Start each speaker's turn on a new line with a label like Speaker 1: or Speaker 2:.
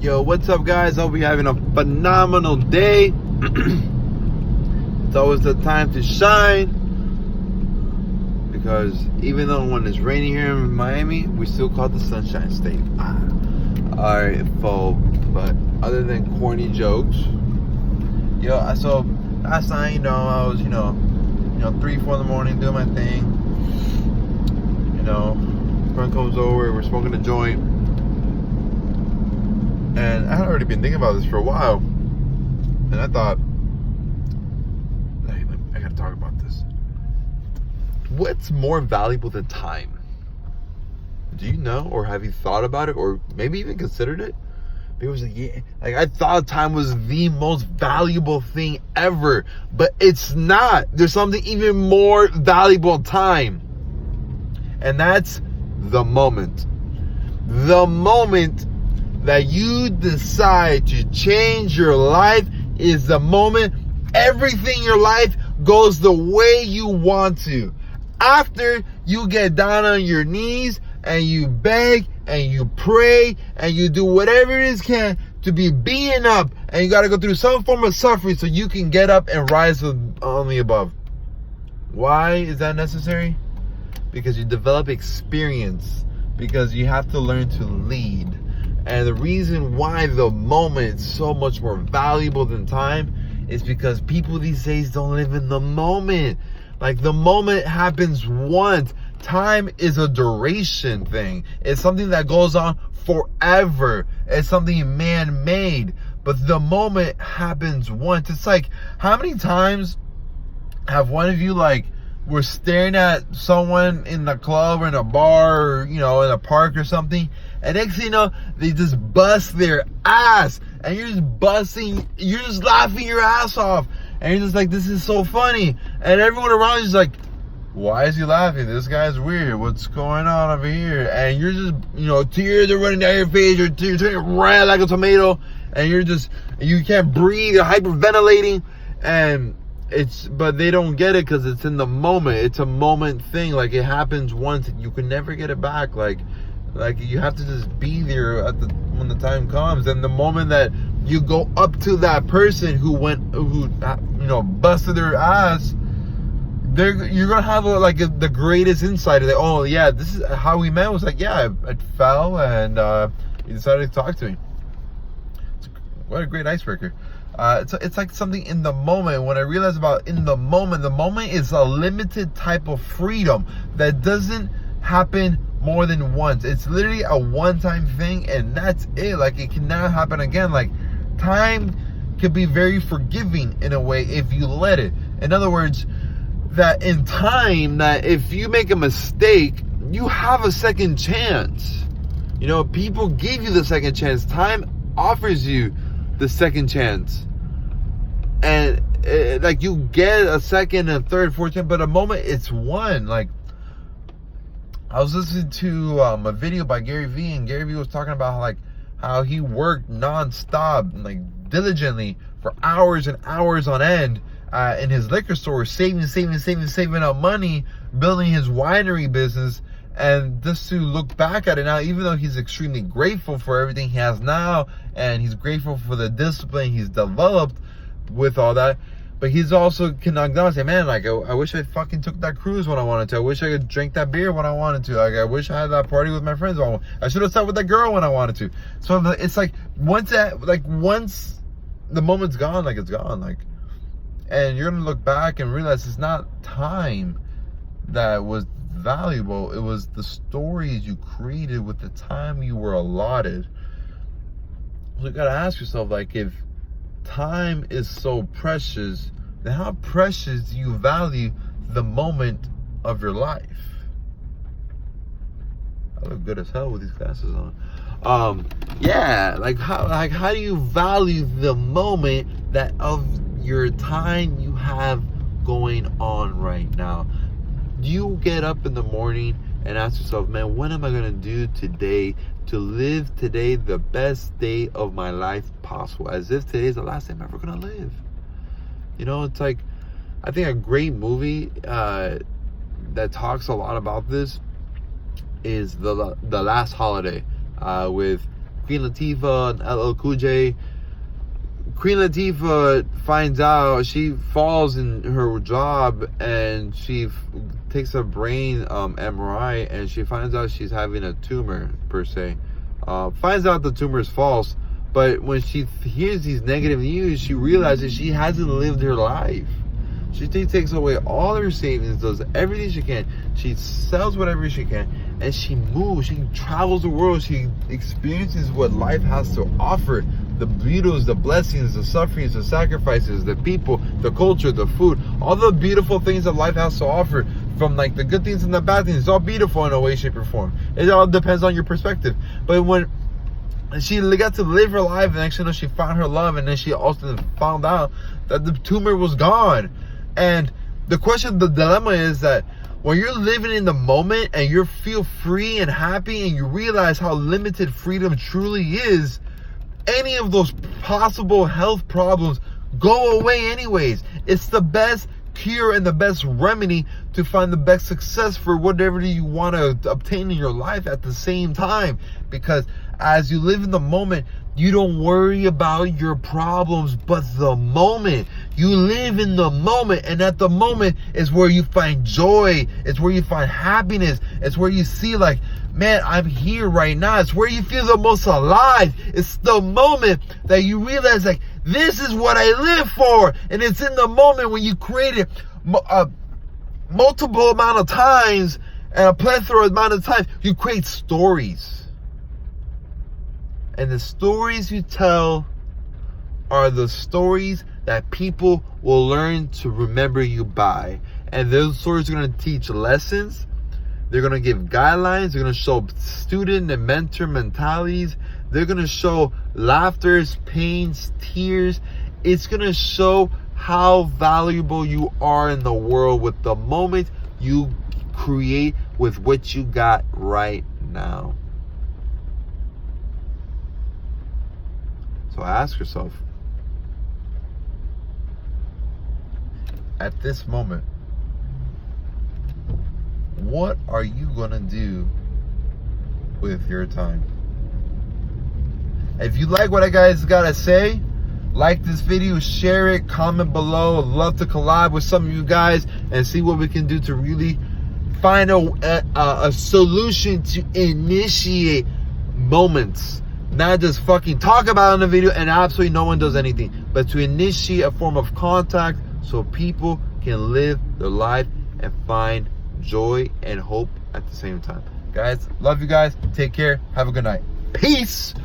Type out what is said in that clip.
Speaker 1: Yo, what's up, guys? Hope you're having a phenomenal day. It's always the time to shine, because even though when it's raining here in Miami, we still call it the Sunshine State. Alright, folks. But other than corny jokes, yo, so last night, I was, 3, 4 in the morning doing my thing. Friend comes over, we're smoking a joint. And I had already been thinking about this for a while. And I thought, hey, I gotta talk about this. What's more valuable than time? Do you know? Or have you thought about it? Or maybe even considered it? Because I thought time was the most valuable thing ever. But it's not. There's something even more valuable than time. And that's the moment. The moment that you decide to change your life is the moment everything in your life goes the way you want to. After you get down on your knees and you beg and you pray and you do whatever it is can to be beaten up, and you got to go through some form of suffering so you can get up and rise on the above. Why is that necessary? Because you develop experience, because you have to learn to lead. And the reason why the moment is so much more valuable than time is because people these days don't live in the moment. Like, the moment happens once. Time is a duration thing. It's something that goes on forever. It's something man-made. But the moment happens once. It's like, how many times have one of you, were staring at someone in the club or in a bar or, in a park or something, and next thing you know, they just bust their ass, and you're just laughing your ass off, and you're just like, this is so funny, and everyone around you is like, why is he laughing? This guy's weird. What's going on over here? And you're just, tears are running down your face, you're turning red like a tomato, and you can't breathe, you're hyperventilating, but they don't get it because it's in the moment. It's a moment thing. Like, it happens once and you can never get it back. Like you have to just be there when the time comes. And the moment that you go up to that person who busted their ass, you're gonna have the greatest insight. Like, oh yeah, this is how we met. It was like, yeah, I fell and he decided to talk to me. What a great icebreaker. It's like something in the moment. When I realized about in the moment is a limited type of freedom that doesn't happen more than once. It's literally a one-time thing, and that's it. Like, it can never happen again. Like, time can be very forgiving in a way if you let it. In other words, that in time, that if you make a mistake, you have a second chance. People give you the second chance. Time offers you the second chance. And you get a second, a third, fourth chance, but a moment, it's one. Like, I was listening to a video by Gary Vee, and Gary Vee was talking about how he worked non-stop, diligently for hours and hours on end in his liquor store, saving up money, building his winery business. And just to look back at it now, even though he's extremely grateful for everything he has now, and he's grateful for the discipline he's developed with all that, but he's also can acknowledge, say, man, I wish I fucking took that cruise when I wanted to. I wish I could drink that beer when I wanted to. I wish I had that party with my friends. I should have sat with that girl when I wanted to. So it's once the moment's gone, it's gone. And you're gonna look back and realize it's not time that was valuable. It was the stories you created with the time you were allotted. So you gotta ask yourself, if time is so precious, then how precious do you value the moment of your life? I look good as hell with these glasses on. How do you value the moment that of your time you have going on right now? Do you get up in the morning and ask yourself, man, what am I gonna do today to live today the best day of my life possible, as if today's the last day I'm ever gonna live? It's like, I think a great movie that talks a lot about this is the Last Holiday with Queen Latifah and LL Cool J. Queen Latifah finds out, she falls in her job and she takes a brain MRI, and she finds out she's having a tumor, per se. Finds out the tumor is false, but when she hears these negative news, she realizes she hasn't lived her life. She takes away all her savings, does everything she can. She sells whatever she can, and she moves. She travels the world. She experiences what life has to offer. The beauties, the blessings, the sufferings, the sacrifices, the people, the culture, the food, all the beautiful things that life has to offer, from like the good things and the bad things. It's all beautiful in a way, shape, or form. It all depends on your perspective. But when she got to live her life, and actually, she found her love, and then she also found out that the tumor was gone. And the dilemma is that when you're living in the moment and you feel free and happy, and you realize how limited freedom truly is, any of those possible health problems go away anyways. It's the best cure and the best remedy to find the best success for whatever you want to obtain in your life at the same time. Because as you live in the moment, you don't worry about your problems, but the moment. You live in the moment, and at the moment is where you find joy. It's where you find happiness. It's where you see like, man, I'm here right now. It's where you feel the most alive. It's the moment that you realize like, this is what I live for. And it's in the moment when you create it multiple amount of times, and a plethora amount of times, you create stories. And the stories you tell are the stories that people will learn to remember you by. And those stories are going to teach lessons. They're going to give guidelines. They're going to show student and mentor mentalities. They're going to show laughters, pains, tears. It's going to show how valuable you are in the world with the moment you create with what you got right now. So ask yourself, at this moment, what are you going to do with your time? If you like what I guys got to say, like this video, share it, comment below. I'd love to collab with some of you guys and see what we can do to really find a solution to initiate moments. Not just fucking talk about it in the video and absolutely no one does anything, but to initiate a form of contact so people can live their life and find joy and hope at the same time. Guys, love you guys. Take care. Have a good night. Peace.